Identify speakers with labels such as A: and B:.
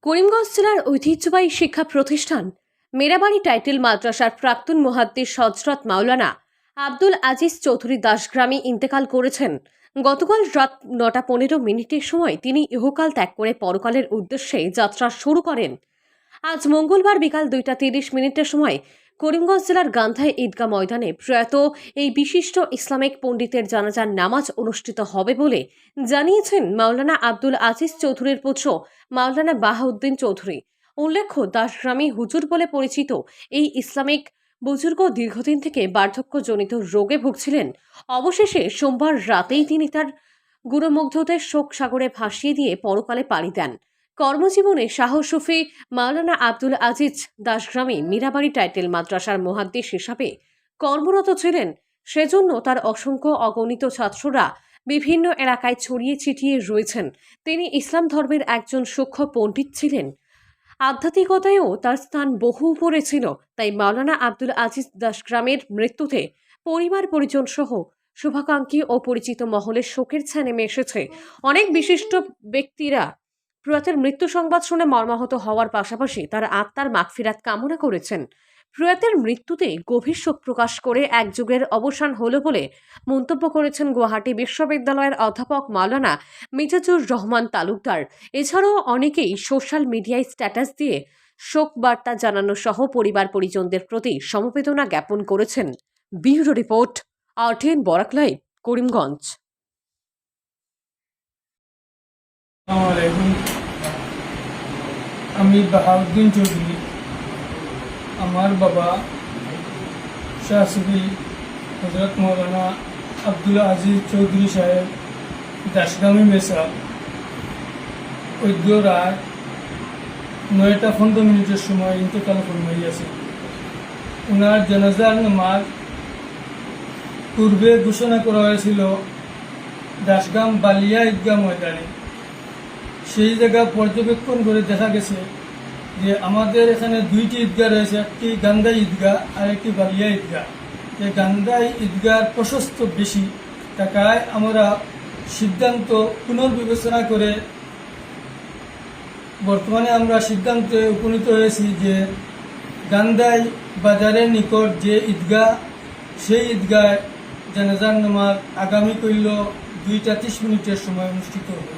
A: করিমগঞ্জ জেলার ঐতিহ্যবাহী শিক্ষা প্রতিষ্ঠান মেরাবাড়ি টাইটেল মাদ্রাসার প্রাক্তন মুহাদ্দিস হযরত মাওলানা আব্দুল আজিজ চৌধুরী দাসগ্রামে ইন্তেকাল করেছেন। গতকাল রাত 9:15 সময় তিনি ইহকাল ত্যাগ করে পরকালের উদ্দেশ্যে যাত্রা শুরু করেন। আজ মঙ্গলবার বিকাল 2:30 সময় করিমগঞ্জ জেলার গান্ধাই ঈদগাহ ময়দানে প্রয়াত এই বিশিষ্ট ইসলামিক পণ্ডিতের জানাজার নামাজ অনুষ্ঠিত হবে বলে জানিয়েছেন মাওলানা আব্দুল আজিজ চৌধুরীর পুত্র মাওলানা বাহাউদ্দিন চৌধুরী। উল্লেখ্য, দাসগ্রামী হুজুর বলে পরিচিত এই ইসলামিক বুজুর্গ দীর্ঘদিন থেকে বার্ধক্যজনিত রোগে ভুগছিলেন। অবশেষে সোমবার রাতেই তিনি তার গুরুমুগ্ধদের শোক সাগরে ভাসিয়ে দিয়ে পরকালে পাড়ি দেন। কর্মজীবনে শাহ সুফি মাওলানা আব্দুল আজিজ দাসগ্রামে মীরাবাড়ি টাইটেল মাদ্রাসার মুহাদ্দিস হিসাবে কর্মরত ছিলেন। সেজন্য তার অসংখ্য অগণিত ছাত্ররা বিভিন্ন এলাকায় ছড়িয়ে ছিটিয়ে রয়েছেন। তিনি ইসলাম ধর্মের একজন সূক্ষ্ম পণ্ডিত ছিলেন। আধ্যাত্মিকতায়ও তার স্থান বহু উপরে ছিল। তাই মাওলানা আব্দুল আজিজ দাসগ্রামের মৃত্যুতে পরিবার পরিজন সহ শুভাকাঙ্ক্ষী ও পরিচিত মহলের শোকের ছায়া নেমে এসেছে। অনেক বিশিষ্ট ব্যক্তিরা প্রয়াতের মৃত্যু সংবাদ শুনে মর্মাহত হওয়ার পাশাপাশি তার আত্মার মাগফিরাত কামনা করেছেন। প্রয়াতের মৃত্যুতে গভীর শোক প্রকাশ করে এক যুগের অবসান হলো বলে মন্তব্য করেছেন গুয়াহাটি বিশ্ববিদ্যালয়ের অধ্যাপক মাওলানা মিজাজুর রহমান তালুকদার। এছাড়াও অনেকেই সোশ্যাল মিডিয়ায় স্ট্যাটাস দিয়ে শোক বার্তা জানানো সহ পরিবার পরিজনদের প্রতি সমবেদনা জ্ঞাপন করেছেন। Bureau report, RTN Barak live, Karimganj.
B: আমি বাহাউদ্দিন চৌধুরী। আমার বাবা শাহ সুফি হযরত মৌলানা আব্দুল আজিজ চৌধুরী সাহেব দাসগ্রামী মেসা ঐদ্য রাত 9:15 সময় ইন্তেকাল ফরমাইয়াছে। ওনার জানাজার নামাজ পূর্বে ঘোষণা করা হয়েছিল দাসগ্রাম বালিয়া ঈদগাহ ময়দানে। সেই জায়গা পর্যবেক্ষণ করে দেখা গেছে যে আমাদের এখানে দুইটি ঈদগাহ রয়েছে, একটি গান্ধাই ঈদগাহ আর একটি বালিয়া ঈদগাহ। এই গান্ধাই ঈদগাহ প্রশস্ত বেশি থাকায় আমরা সিদ্ধান্ত পুনর্বিবেচনা করে বর্তমানে আমরা সিদ্ধান্তে উপনীত হয়েছি যে গান্ধাই বাজারের নিকট যে ঈদগাহ, সেই ঈদগাহ জানাজার নামাজ আগামী 2:30 সময় অনুষ্ঠিত হবে।